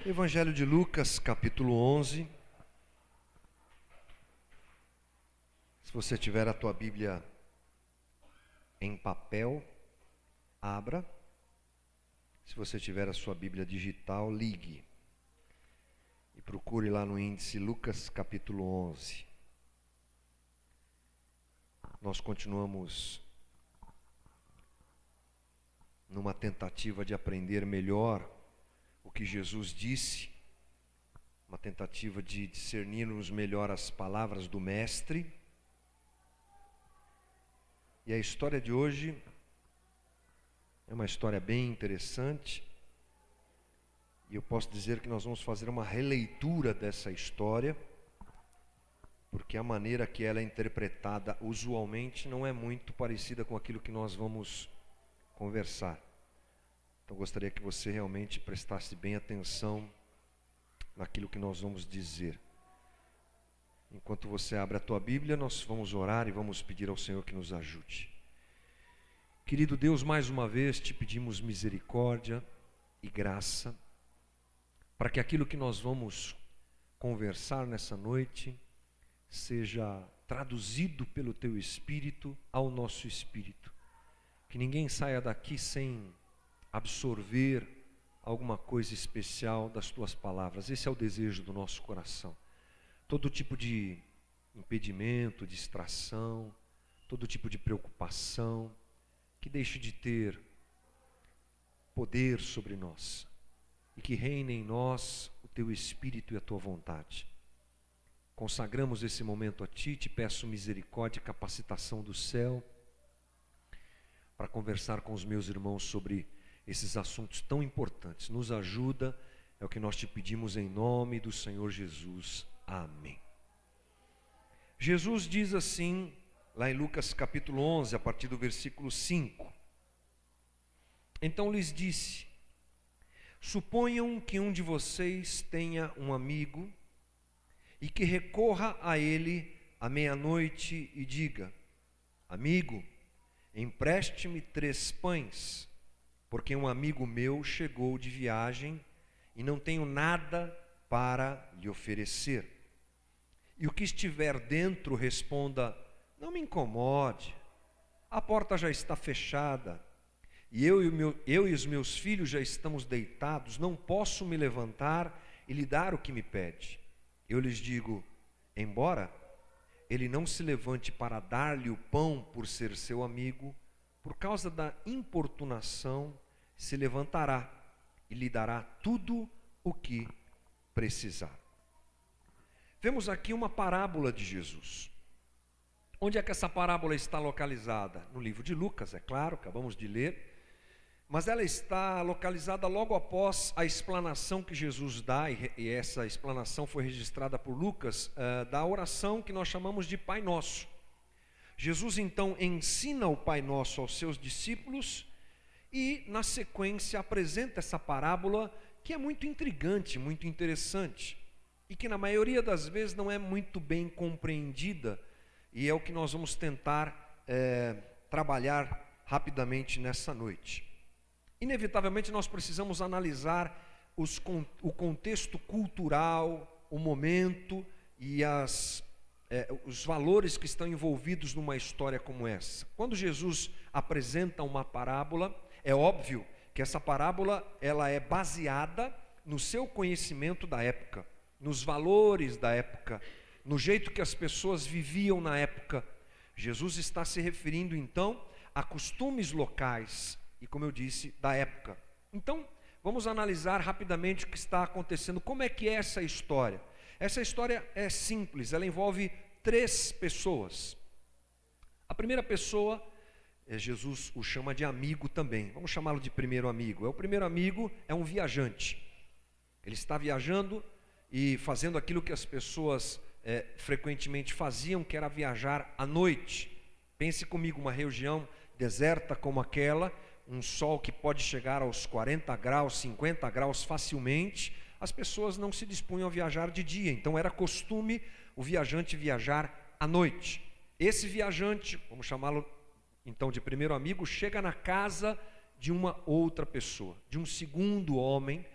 Evangelho de Lucas, capítulo 11. Se você tiver a tua Bíblia em papel, abra. Se você tiver a sua Bíblia digital, ligue. E procure lá no índice Lucas, capítulo 11. Nós continuamos numa tentativa de aprender melhor o que Jesus disse, uma tentativa de discernirmos melhor as palavras do Mestre. E a história de hoje é uma história bem interessante, e eu posso dizer que nós vamos fazer uma releitura dessa história, porque a maneira que ela é interpretada usualmente não é muito parecida com aquilo que nós vamos conversar. Então gostaria que você realmente prestasse bem atenção naquilo que nós vamos dizer. Enquanto você abre a tua Bíblia, nós vamos orar e vamos pedir ao Senhor que nos ajude. Querido Deus, mais uma vez te pedimos misericórdia e graça, para que aquilo que nós vamos conversar nessa noite seja traduzido pelo teu Espírito ao nosso espírito. Que ninguém saia daqui sem absorver alguma coisa especial das tuas palavras. Esse é o desejo do nosso coração. Todo tipo de impedimento, distração, todo tipo de preocupação, que deixe de ter poder sobre nós e que reine em nós o teu Espírito e a tua vontade. Consagramos esse momento a Ti, te peço misericórdia e capacitação do céu para conversar com os meus irmãos sobre esses assuntos tão importantes. Nos ajuda, é o que nós te pedimos em nome do Senhor Jesus. Amém. Jesus diz assim, lá em Lucas capítulo 11, a partir do versículo 5. Então lhes disse: suponham que um de vocês tenha um amigo e que recorra a ele à meia-noite e diga: amigo, empreste-me 3 pães, porque um amigo meu chegou de viagem e não tenho nada para lhe oferecer. E o que estiver dentro responda: não me incomode, a porta já está fechada, e eu e os meus filhos já estamos deitados, não posso me levantar e lhe dar o que me pede. Eu lhes digo: embora ele não se levante para dar-lhe o pão por ser seu amigo, por causa da importunação, se levantará e lhe dará tudo o que precisar. Vemos aqui uma parábola de Jesus. Onde é que essa parábola está localizada? No livro de Lucas, é claro, acabamos de ler. Mas ela está localizada logo após a explanação que Jesus dá, e essa explanação foi registrada por Lucas, da oração que nós chamamos de Pai Nosso. Jesus então ensina o Pai Nosso aos seus discípulos e na sequência apresenta essa parábola que é muito intrigante, muito interessante e que na maioria das vezes não é muito bem compreendida, e é o que nós vamos tentar trabalhar rapidamente nessa noite. Inevitavelmente nós precisamos analisar o contexto cultural, o momento e os valores que estão envolvidos numa história como essa. Quando Jesus apresenta uma parábola, é óbvio que essa parábola ela é baseada no seu conhecimento da época, nos valores da época, no jeito que as pessoas viviam na época. Jesus está se referindo então a costumes locais e, como eu disse, da época. Então, vamos analisar rapidamente o que está acontecendo. Como é que é essa história? Essa história é simples, ela envolve 3 pessoas. A primeira pessoa, Jesus o chama de amigo também. Vamos chamá-lo de primeiro amigo. O primeiro amigo é um viajante. Ele está viajando e fazendo aquilo que as pessoas frequentemente faziam, que era viajar à noite. Pense comigo, uma região deserta como aquela, um sol que pode chegar aos 40 graus, 50 graus facilmente, as pessoas não se dispunham a viajar de dia, então era costume o viajante viajar à noite. Esse viajante, vamos chamá-lo então de primeiro amigo, chega na casa de uma outra pessoa, de um segundo homem,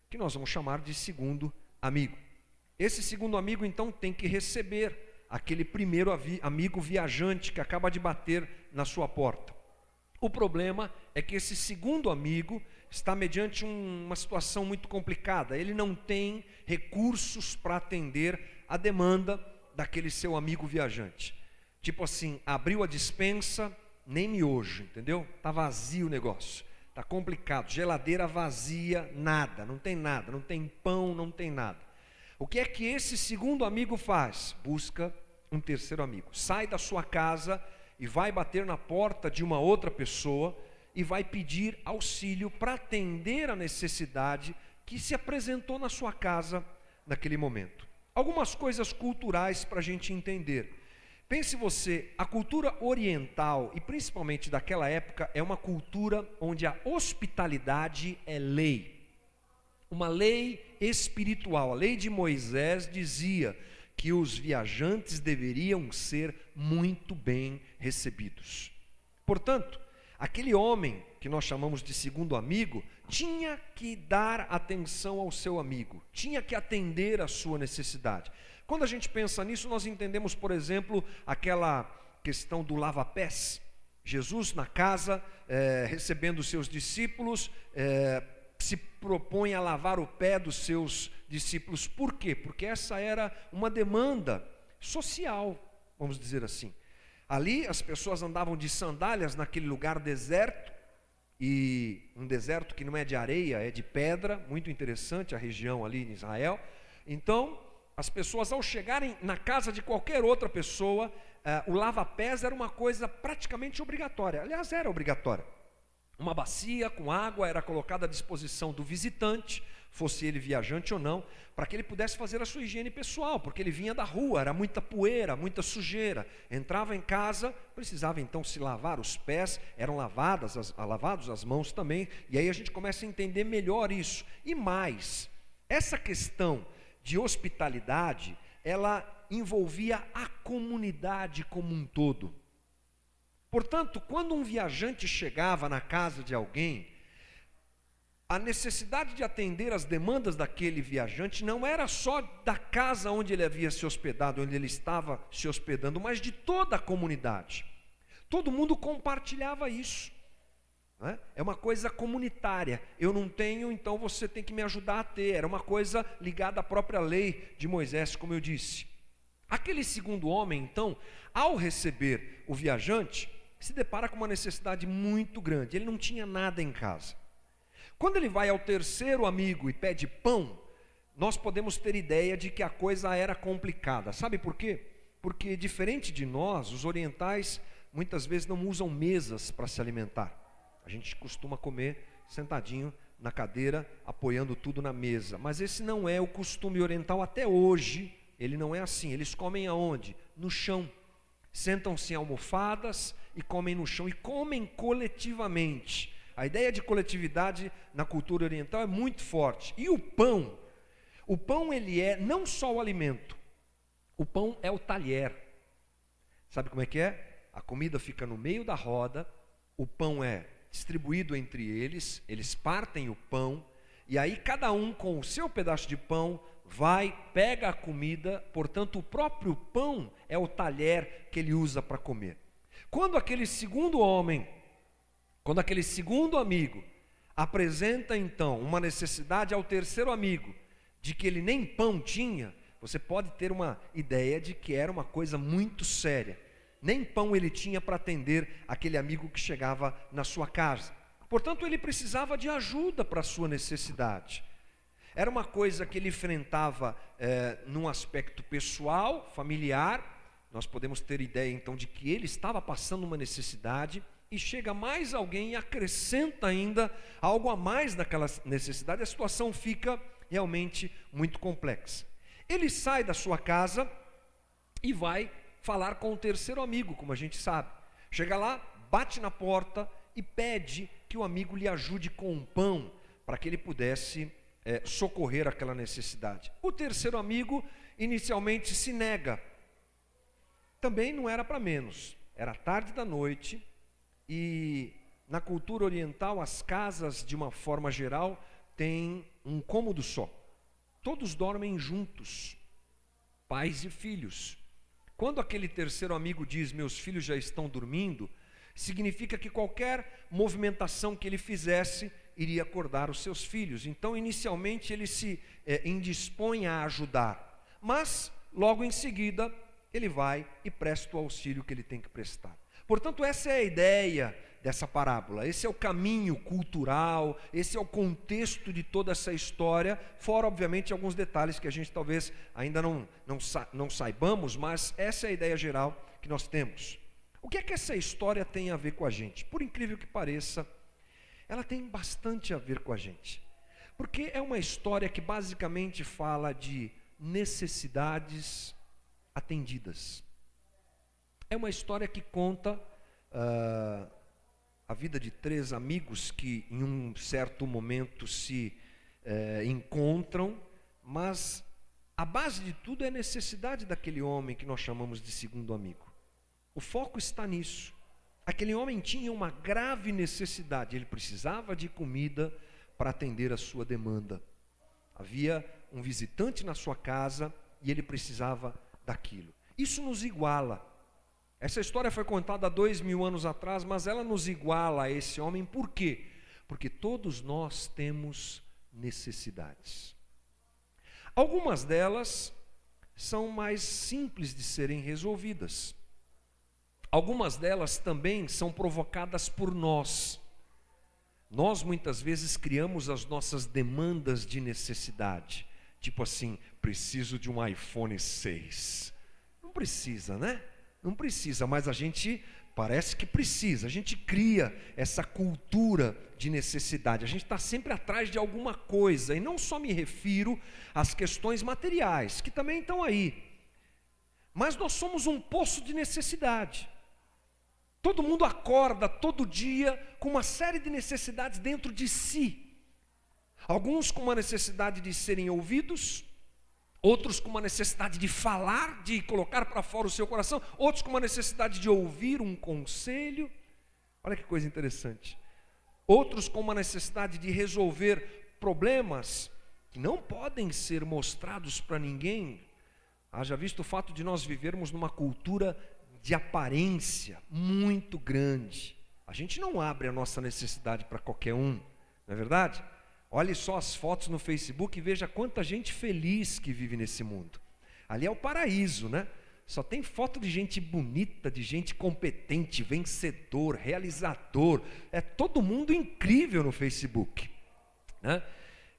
que nós vamos chamar de segundo amigo. Esse segundo amigo, então, tem que receber aquele primeiro amigo viajante que acaba de bater na sua porta. O problema é que esse segundo amigo está mediante uma situação muito complicada. Ele não tem recursos para atender a demanda daquele seu amigo viajante. Tipo assim, abriu a despensa, nem miojo, entendeu? Está vazio o negócio, está complicado, geladeira vazia, nada, não tem pão, não tem nada. O que é que esse segundo amigo faz? Busca um terceiro amigo, sai da sua casa e vai bater na porta de uma outra pessoa e vai pedir auxílio para atender a necessidade que se apresentou na sua casa naquele momento. Algumas coisas culturais para a gente entender. Pense você, a cultura oriental, e principalmente daquela época, é uma cultura onde a hospitalidade é lei. Uma lei espiritual. A lei de Moisés dizia que os viajantes deveriam ser muito bem recebidos. Portanto, aquele homem que nós chamamos de segundo amigo, tinha que dar atenção ao seu amigo, tinha que atender a sua necessidade. Quando a gente pensa nisso, nós entendemos, por exemplo, aquela questão do lava-pés. Jesus na casa, recebendo os seus discípulos, se propõe a lavar o pé dos seus discípulos. Por quê? Porque essa era uma demanda social, vamos dizer assim. Ali as pessoas andavam de sandálias naquele lugar deserto, e um deserto que não é de areia, é de pedra, muito interessante a região ali em Israel. Então, as pessoas ao chegarem na casa de qualquer outra pessoa, o lava-pés era uma coisa praticamente obrigatória, aliás era obrigatória. Uma bacia com água era colocada à disposição do visitante, fosse ele viajante ou não, para que ele pudesse fazer a sua higiene pessoal, porque ele vinha da rua, era muita poeira, muita sujeira. Entrava em casa, precisava então se lavar os pés, eram lavados as mãos também, e aí a gente começa a entender melhor isso. E mais, essa questão de hospitalidade, ela envolvia a comunidade como um todo. Portanto, quando um viajante chegava na casa de alguém, a necessidade de atender as demandas daquele viajante não era só da casa onde ele havia se hospedado, onde ele estava se hospedando, mas de toda a comunidade. Todo mundo compartilhava isso. Né? É uma coisa comunitária. Eu não tenho, então você tem que me ajudar a ter. Era uma coisa ligada à própria lei de Moisés, como eu disse. Aquele segundo homem, então, ao receber o viajante, se depara com uma necessidade muito grande. Ele não tinha nada em casa. Quando ele vai ao terceiro amigo e pede pão, nós podemos ter ideia de que a coisa era complicada. Sabe por quê? Porque diferente de nós, os orientais muitas vezes não usam mesas para se alimentar. A gente costuma comer sentadinho na cadeira, apoiando tudo na mesa. Mas esse não é o costume oriental até hoje. Ele não é assim. Eles comem aonde? No chão. Sentam-se em almofadas e comem no chão. E comem coletivamente. A ideia de coletividade na cultura oriental é muito forte. E o pão ele é não só o alimento. O pão é o talher. Sabe como é que é? A comida fica no meio da roda, o pão é distribuído entre eles, eles partem o pão, e aí cada um com o seu pedaço de pão vai, pega a comida, portanto o próprio pão é o talher que ele usa para comer. Quando aquele segundo amigo apresenta então uma necessidade ao terceiro amigo, de que ele nem pão tinha, você pode ter uma ideia de que era uma coisa muito séria. Nem pão ele tinha para atender aquele amigo que chegava na sua casa. Portanto, ele precisava de ajuda para a sua necessidade. Era uma coisa que ele enfrentava num aspecto pessoal, familiar. Nós podemos ter ideia então de que ele estava passando uma necessidade, e chega mais alguém e acrescenta ainda algo a mais naquela necessidade. A situação fica realmente muito complexa. Ele sai da sua casa e vai falar com o terceiro amigo, como a gente sabe. Chega lá, bate na porta e pede que o amigo lhe ajude com um pão, para que ele pudesse socorrer aquela necessidade. O terceiro amigo inicialmente se nega. Também não era para menos. Era tarde da noite e na cultura oriental as casas, de uma forma geral, têm um cômodo só. Todos dormem juntos, pais e filhos. Quando aquele terceiro amigo diz, meus filhos já estão dormindo, significa que qualquer movimentação que ele fizesse iria acordar os seus filhos. Então, inicialmente, ele se indispõe a ajudar, mas logo em seguida ele vai e presta o auxílio que ele tem que prestar. Portanto, essa é a ideia dessa parábola, esse é o caminho cultural, esse é o contexto de toda essa história, fora obviamente alguns detalhes que a gente talvez ainda não saibamos, mas essa é a ideia geral que nós temos. O que é que essa história tem a ver com a gente? Por incrível que pareça, ela tem bastante a ver com a gente, porque é uma história que basicamente fala de necessidades atendidas. É uma história que conta a vida de três amigos que em um certo momento se encontram, mas a base de tudo é a necessidade daquele homem que nós chamamos de segundo amigo. O foco está nisso. Aquele homem tinha uma grave necessidade, ele precisava de comida para atender a sua demanda. Havia um visitante na sua casa e ele precisava daquilo. Isso nos iguala. Essa história foi contada há 2000 anos atrás, mas ela nos iguala a esse homem. Por quê? Porque todos nós temos necessidades. Algumas delas são mais simples de serem resolvidas. Algumas delas também são provocadas por nós. Nós muitas vezes criamos as nossas demandas de necessidade. Tipo assim, preciso de um iPhone 6. Não precisa, né? Não precisa, mas a gente parece que precisa. A gente cria essa cultura de necessidade. A gente está sempre atrás de alguma coisa. E não só me refiro às questões materiais, que também estão aí. Mas nós somos um poço de necessidade. Todo mundo acorda todo dia com uma série de necessidades dentro de si. Alguns com uma necessidade de serem ouvidos, outros com uma necessidade de falar, de colocar para fora o seu coração, outros com uma necessidade de ouvir um conselho. Olha que coisa interessante. Outros com uma necessidade de resolver problemas que não podem ser mostrados para ninguém. Haja visto o fato de nós vivermos numa cultura de aparência muito grande. A gente não abre a nossa necessidade para qualquer um, não é verdade? Olhe só as fotos no Facebook e veja quanta gente feliz que vive nesse mundo. Ali é o paraíso, né? Só tem foto de gente bonita, de gente competente, vencedor, realizador. É todo mundo incrível no Facebook, né?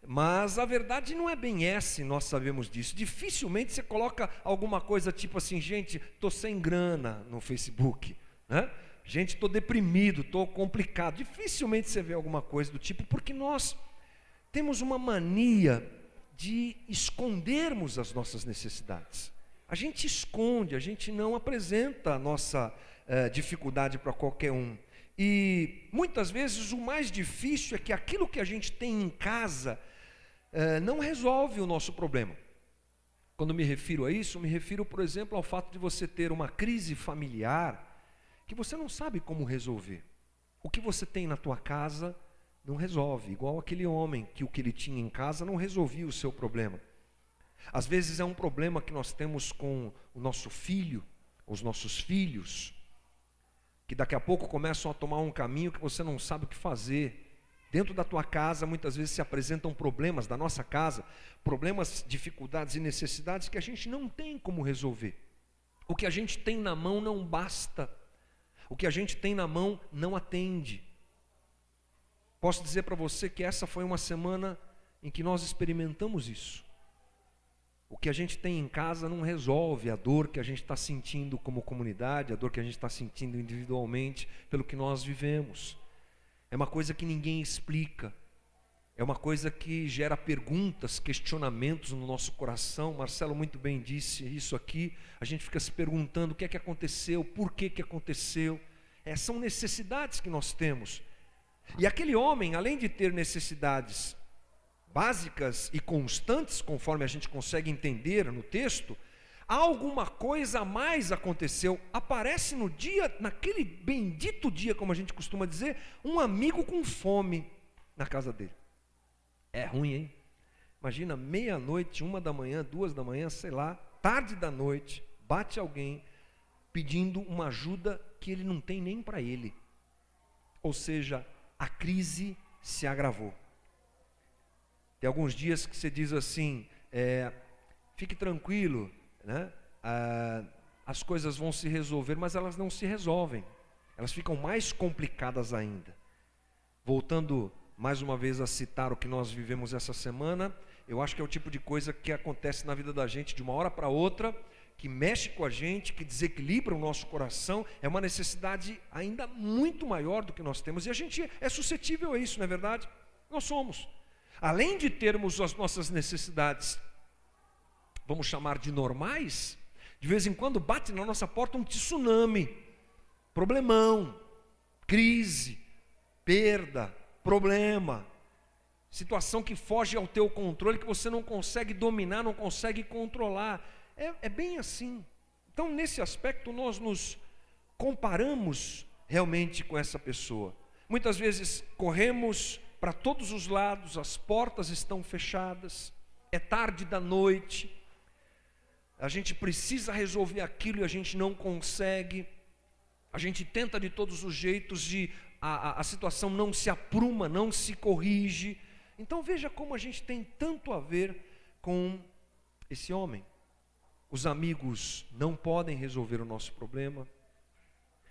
Mas a verdade não é bem essa, e nós sabemos disso. Dificilmente você coloca alguma coisa tipo assim, gente, estou sem grana no Facebook, né? Gente, estou deprimido, estou complicado. Dificilmente você vê alguma coisa do tipo, porque nós temos uma mania de escondermos as nossas necessidades. A gente esconde, a gente não apresenta a nossa dificuldade para qualquer um. E muitas vezes o mais difícil é que aquilo que a gente tem em casa não resolve o nosso problema. Quando me refiro a isso, me refiro, por exemplo, ao fato de você ter uma crise familiar que você não sabe como resolver. O que você tem na tua casa não resolve, igual aquele homem que o que ele tinha em casa não resolvia o seu problema. Às vezes é um problema que nós temos com o nosso filho, os nossos filhos, que daqui a pouco começam a tomar um caminho que você não sabe o que fazer. Dentro da tua casa, muitas vezes se apresentam problemas da nossa casa, problemas, dificuldades e necessidades que a gente não tem como resolver. O que a gente tem na mão não basta. O que a gente tem na mão não atende. Posso dizer para você que essa foi uma semana em que nós experimentamos isso. O que a gente tem em casa não resolve a dor que a gente está sentindo como comunidade, a dor que a gente está sentindo individualmente pelo que nós vivemos. É uma coisa que ninguém explica. É uma coisa que gera perguntas, questionamentos no nosso coração. Marcelo muito bem disse isso aqui. A gente fica se perguntando o que é que aconteceu, por que que aconteceu. São necessidades que nós temos. E aquele homem, além de ter necessidades básicas e constantes, conforme a gente consegue entender no texto, alguma coisa a mais aconteceu. Aparece no dia, naquele bendito dia, como a gente costuma dizer, um amigo com fome na casa dele. É ruim, hein? Imagina, meia-noite, 1h, 2h, sei lá, tarde da noite, bate alguém pedindo uma ajuda que ele não tem nem para ele. Ou seja, a crise se agravou. Tem alguns dias que você diz assim, fique tranquilo, né? As coisas vão se resolver, mas elas não se resolvem. Elas ficam mais complicadas ainda. Voltando mais uma vez a citar o que nós vivemos essa semana, eu acho que é o tipo de coisa que acontece na vida da gente de uma hora para outra, que mexe com a gente, que desequilibra o nosso coração. É uma necessidade ainda muito maior do que nós temos, e a gente é suscetível a isso, não é verdade? Nós somos. Além de termos as nossas necessidades, vamos chamar de normais, de vez em quando bate na nossa porta um tsunami, problemão, crise, perda, problema, situação que foge ao teu controle, que você não consegue dominar, não consegue controlar. É bem assim. Então, nesse aspecto, nós nos comparamos realmente com essa pessoa. Muitas vezes corremos para todos os lados, as portas estão fechadas, é tarde da noite, a gente precisa resolver aquilo e a gente não consegue, a gente tenta de todos os jeitos e a situação não se apruma, não se corrige. Então veja como a gente tem tanto a ver com esse homem. Os amigos não podem resolver o nosso problema.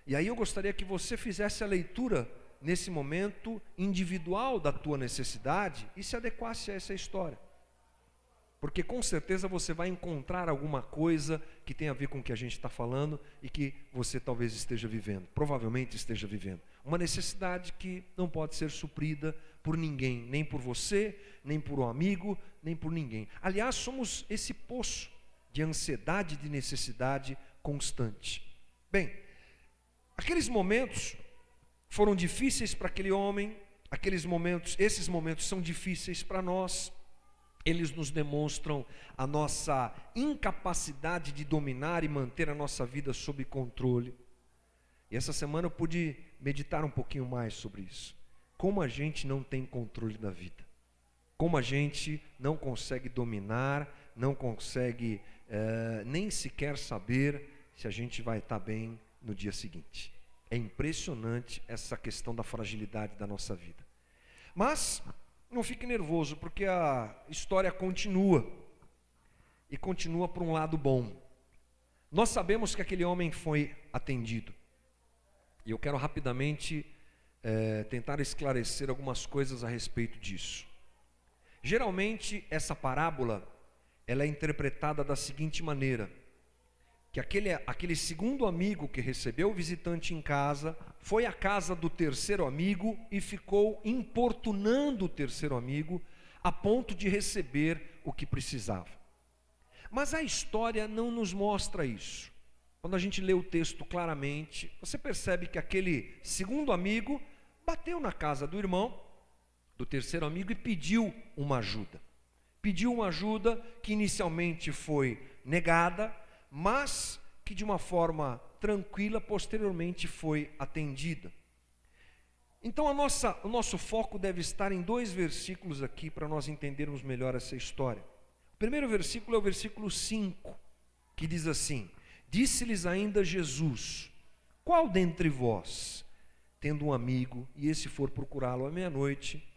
E aí eu gostaria que você fizesse a leitura nesse momento individual da tua necessidade e se adequasse a essa história. Porque com certeza você vai encontrar alguma coisa que tem a ver com o que a gente está falando e que você talvez esteja vivendo, provavelmente esteja vivendo. Uma necessidade que não pode ser suprida por ninguém, nem por você, nem por um amigo, nem por ninguém. Aliás, somos esse poço de ansiedade, de necessidade constante. Bem, aqueles momentos foram difíceis para aquele homem, esses momentos são difíceis para nós. Eles nos demonstram a nossa incapacidade de dominar e manter a nossa vida sob controle. E essa semana eu pude meditar um pouquinho mais sobre isso. Como a gente não tem controle da vida. Como a gente não consegue dominar, não consegue nem sequer saber se a gente vai estar bem no dia seguinte. É impressionante essa questão da fragilidade da nossa vida. Mas não fique nervoso, porque a história continua. E continua por um lado bom. Nós sabemos que aquele homem foi atendido. E eu quero rapidamente tentar esclarecer algumas coisas a respeito disso. Geralmente essa parábola ela é interpretada da seguinte maneira: que aquele segundo amigo que recebeu o visitante em casa, foi à casa do terceiro amigo e ficou importunando o terceiro amigo a ponto de receber o que precisava. Mas a história não nos mostra isso. Quando a gente lê o texto claramente, você percebe que aquele segundo amigo bateu na casa do irmão, do terceiro amigo, e pediu uma ajuda. Pediu uma ajuda que inicialmente foi negada, mas que de uma forma tranquila, posteriormente foi atendida. Então o nosso foco deve estar em 2 versículos aqui, para nós entendermos melhor essa história. O primeiro versículo é o versículo 5, que diz assim: disse-lhes ainda Jesus: qual dentre vós, tendo um amigo, e esse for procurá-lo à meia-noite,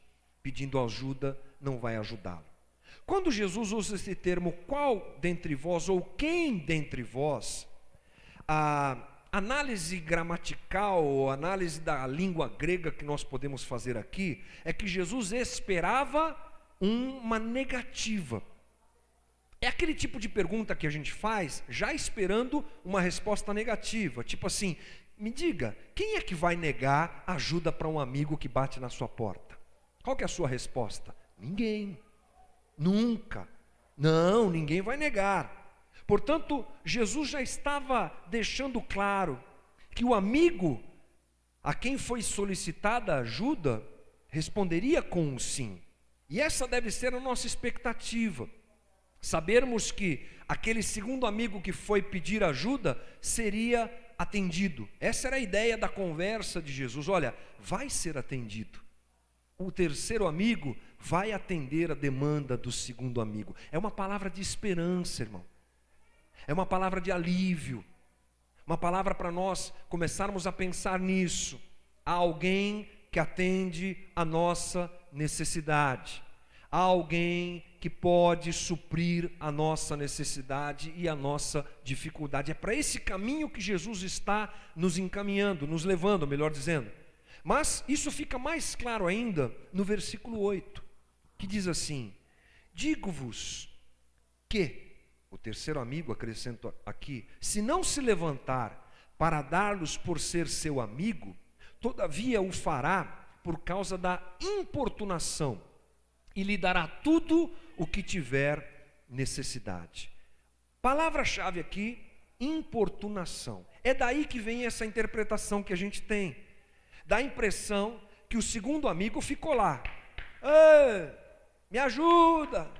pedindo ajuda, não vai ajudá-lo? Quando Jesus usa esse termo, qual dentre vós, ou quem dentre vós, a análise gramatical, ou análise da língua grega que nós podemos fazer aqui, é que Jesus esperava uma negativa. É aquele tipo de pergunta que a gente faz, já esperando uma resposta negativa, tipo assim: me diga, quem é que vai negar ajuda para um amigo que bate na sua porta? Qual que é a sua resposta? Ninguém. Nunca. Não, ninguém vai negar. Portanto, Jesus já estava deixando claro que o amigo a quem foi solicitada ajuda responderia com um sim. E essa deve ser a nossa expectativa. Sabermos que aquele segundo amigo que foi pedir ajuda seria atendido. Essa era a ideia da conversa de Jesus. Olha, vai ser atendido. o terceiro amigo vai atender a demanda do segundo amigo. É uma palavra de esperança, irmão. É uma palavra de alívio. Uma palavra para nós começarmos a pensar nisso. Há alguém que atende a nossa necessidade. Há alguém que pode suprir a nossa necessidade e a nossa dificuldade. É para esse caminho que Jesus está nos encaminhando, nos levando, melhor dizendo. Mas isso fica mais claro ainda no versículo 8, que diz assim: digo-vos que, o terceiro amigo acrescenta aqui, se não se levantar para dar-los por ser seu amigo, todavia o fará por causa da importunação, e lhe dará tudo o que tiver necessidade. Palavra-chave aqui, importunação. É daí que vem essa interpretação que a gente tem. Dá a impressão que o segundo amigo ficou lá. Me ajuda.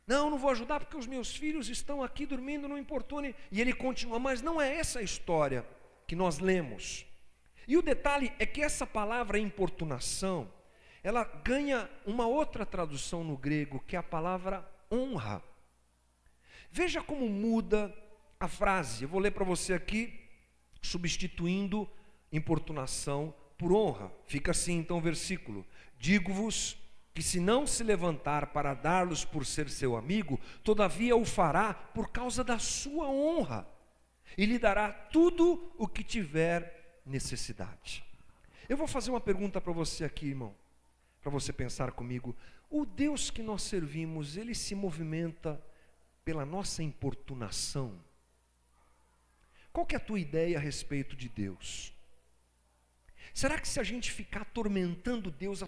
Não vou ajudar porque os meus filhos estão aqui dormindo, não importune. E ele continua, mas não é essa a história que nós lemos. E o detalhe é que essa palavra importunação, ela ganha uma outra tradução no grego, que é a palavra honra. Veja como muda a frase. Eu vou ler para você aqui, substituindo importunação por honra. Fica assim então o versículo: digo-vos que se não se levantar para dar-los por ser seu amigo, todavia o fará por causa da sua honra, e lhe dará tudo o que tiver necessidade. Eu vou fazer uma pergunta para você aqui, irmão, para você pensar comigo. O Deus que nós servimos, ele se movimenta pela nossa importunação? Qual que é a tua ideia a respeito de Deus? Será que se a gente ficar atormentando Deus,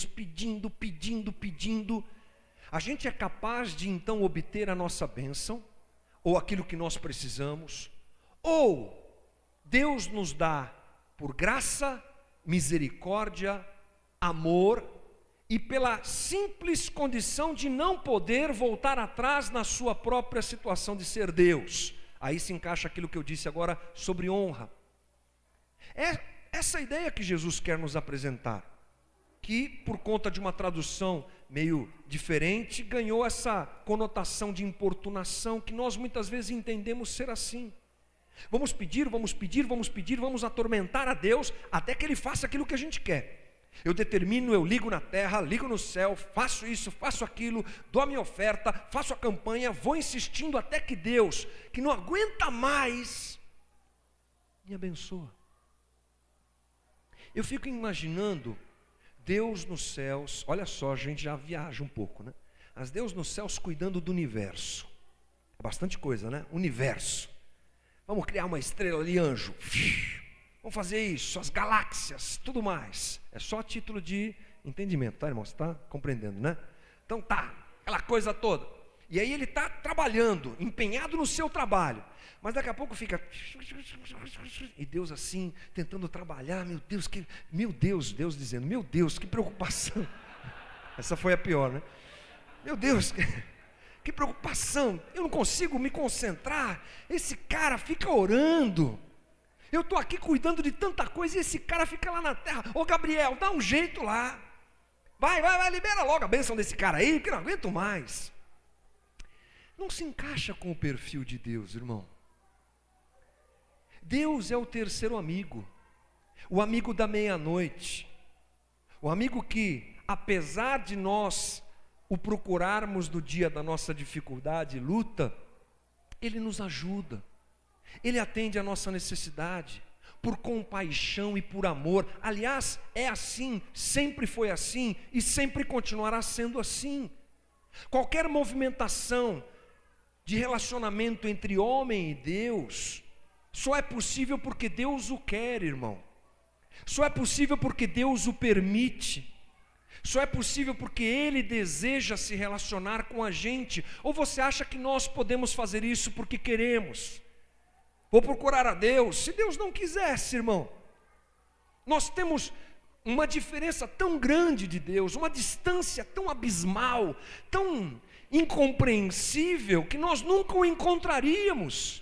pedindo, a gente é capaz de então obter a nossa bênção, ou aquilo que nós precisamos? Ou Deus nos dá por graça, misericórdia, amor, e pela simples condição de não poder voltar atrás na sua própria situação de ser Deus? Aí se encaixa aquilo que eu disse agora sobre honra. É essa ideia que Jesus quer nos apresentar, que por conta de uma tradução meio diferente, ganhou essa conotação de importunação, que nós muitas vezes entendemos ser assim. Vamos pedir, vamos atormentar a Deus, até que Ele faça aquilo que a gente quer. Eu determino, eu ligo na terra, ligo no céu, faço isso, faço aquilo, dou a minha oferta, faço a campanha, vou insistindo até que Deus, que não aguenta mais, me abençoa. Eu fico imaginando Deus nos céus. Olha só, a gente já viaja um pouco, né? Mas Deus nos céus cuidando do universo. É bastante coisa, né? Universo. Vamos criar uma estrela ali, anjo. Vamos fazer isso, as galáxias, tudo mais. É só a título de entendimento, tá, irmão? Você está compreendendo, né? Então tá, aquela coisa toda. E aí ele está trabalhando, empenhado no seu trabalho. Mas daqui a pouco fica... E Deus assim, tentando trabalhar. Deus dizendo, meu Deus, que preocupação. Essa foi a pior, né? Meu Deus, que preocupação. Eu não consigo me concentrar. Esse cara fica orando. Eu estou aqui cuidando de tanta coisa e esse cara fica lá na terra. Ô Gabriel, dá um jeito lá. Vai, libera logo a bênção desse cara aí, que eu não aguento mais. Não se encaixa com o perfil de Deus, irmão. Deus é o terceiro amigo, o amigo da meia-noite, o amigo que, apesar de nós o procurarmos no dia da nossa dificuldade e luta, Ele nos ajuda, Ele atende a nossa necessidade, por compaixão e por amor. Aliás, é assim, sempre foi assim e sempre continuará sendo assim. Qualquer movimentação de relacionamento entre homem e Deus só é possível porque Deus o quer, irmão. Só é possível porque Deus o permite. Só é possível porque Ele deseja se relacionar com a gente. Ou você acha que nós podemos fazer isso porque queremos? Vou procurar a Deus. Se Deus não quisesse, irmão. Nós temos uma diferença tão grande de Deus, uma distância tão abismal, tão incompreensível, que nós nunca o encontraríamos.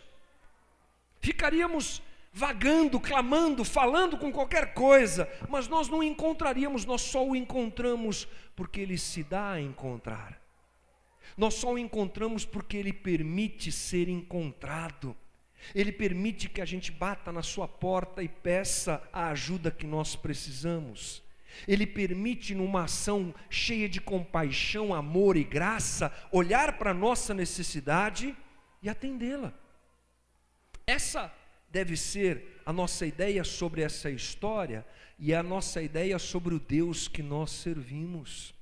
Ficaríamos vagando, clamando, falando com qualquer coisa, mas nós não encontraríamos, nós só o encontramos porque Ele se dá a encontrar. Nós só o encontramos porque Ele permite ser encontrado. Ele permite que a gente bata na sua porta e peça a ajuda que nós precisamos. Ele permite, numa ação cheia de compaixão, amor e graça, olhar para a nossa necessidade e atendê-la. Essa deve ser a nossa ideia sobre essa história e a nossa ideia sobre o Deus que nós servimos.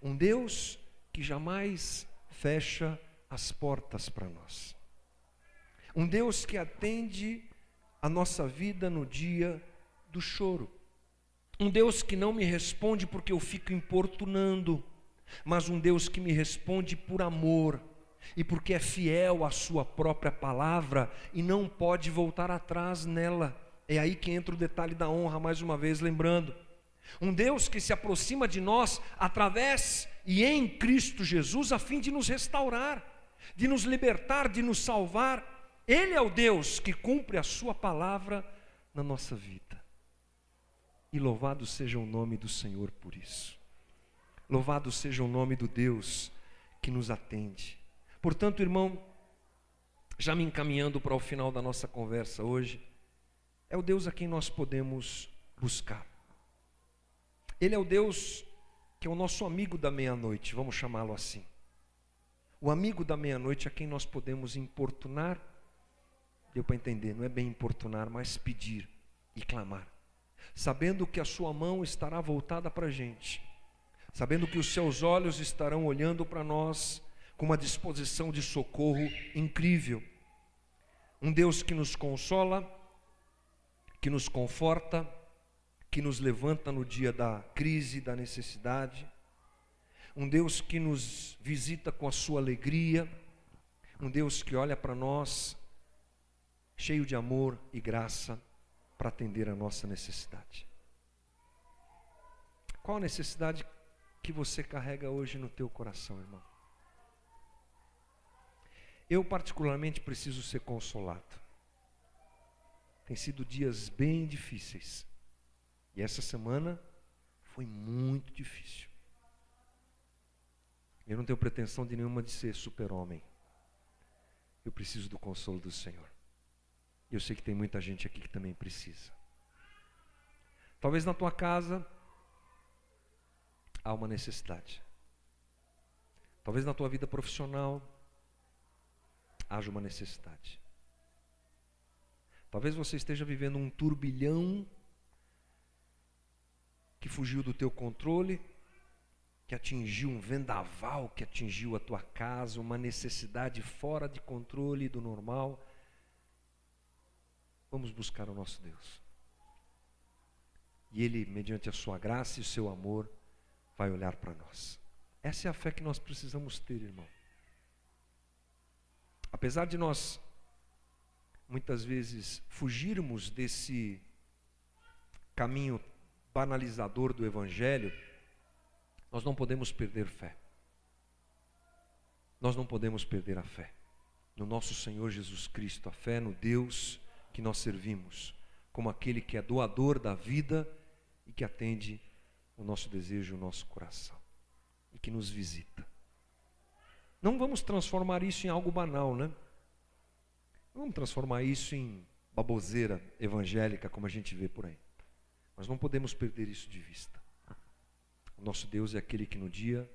Um Deus que jamais fecha as portas para nós. Um Deus que atende a nossa vida no dia do choro. Um Deus que não me responde porque eu fico importunando, mas um Deus que me responde por amor e porque é fiel à sua própria palavra e não pode voltar atrás nela. É aí que entra o detalhe da honra, mais uma vez lembrando. Um Deus que se aproxima de nós através e em Cristo Jesus a fim de nos restaurar, de nos libertar, de nos salvar. Ele é o Deus que cumpre a sua palavra na nossa vida. E louvado seja o nome do Senhor por isso. Louvado seja o nome do Deus que nos atende. Portanto, irmão, já me encaminhando para o final da nossa conversa hoje, é o Deus a quem nós podemos buscar. Ele é o Deus que é o nosso amigo da meia-noite, vamos chamá-lo assim. O amigo da meia-noite a quem nós podemos importunar. Deu para entender, não é bem importunar, mas pedir e clamar. Sabendo que a sua mão estará voltada para a gente. Sabendo que os seus olhos estarão olhando para nós com uma disposição de socorro incrível. Um Deus que nos consola, que nos conforta, que nos levanta no dia da crise, da necessidade. Um Deus que nos visita com a sua alegria. Um Deus que olha para nós cheio de amor e graça para atender a nossa necessidade. Qual a necessidade que você carrega hoje no teu coração, irmão? Eu particularmente preciso ser consolado. Tem sido dias bem difíceis. E essa semana foi muito difícil. Eu não tenho pretensão de nenhuma de ser super-homem. Eu preciso do consolo do Senhor. E eu sei que tem muita gente aqui que também precisa. Talvez na tua casa há uma necessidade. Talvez na tua vida profissional haja uma necessidade. Talvez você esteja vivendo um turbilhão que fugiu do teu controle, que atingiu um vendaval, que atingiu a tua casa, uma necessidade fora de controle do normal. Vamos buscar o nosso Deus. E Ele, mediante a sua graça e o seu amor, vai olhar para nós. Essa é a fé que nós precisamos ter, irmão. Apesar de nós, muitas vezes, fugirmos desse caminho banalizador do Evangelho, nós não podemos perder fé. Nós não podemos perder a fé no nosso Senhor Jesus Cristo, a fé no Deus que nós servimos, como aquele que é doador da vida e que atende o nosso desejo, o nosso coração, e que nos visita. Não vamos transformar isso em algo banal, né? Não vamos transformar isso em baboseira evangélica, como a gente vê por aí. Mas não podemos perder isso de vista. O nosso Deus é aquele que no dia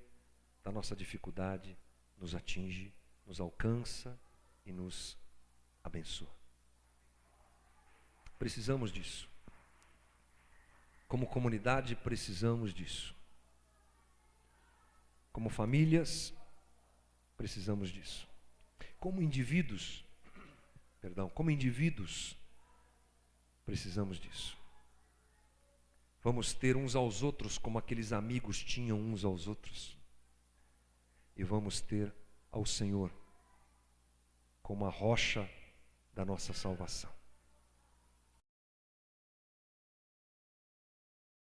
da nossa dificuldade nos atinge, nos alcança e nos abençoa. Precisamos disso. Como comunidade, precisamos disso. Como famílias, precisamos disso. Como indivíduos, precisamos disso. Vamos ter uns aos outros como aqueles amigos tinham uns aos outros. E vamos ter ao Senhor como a rocha da nossa salvação.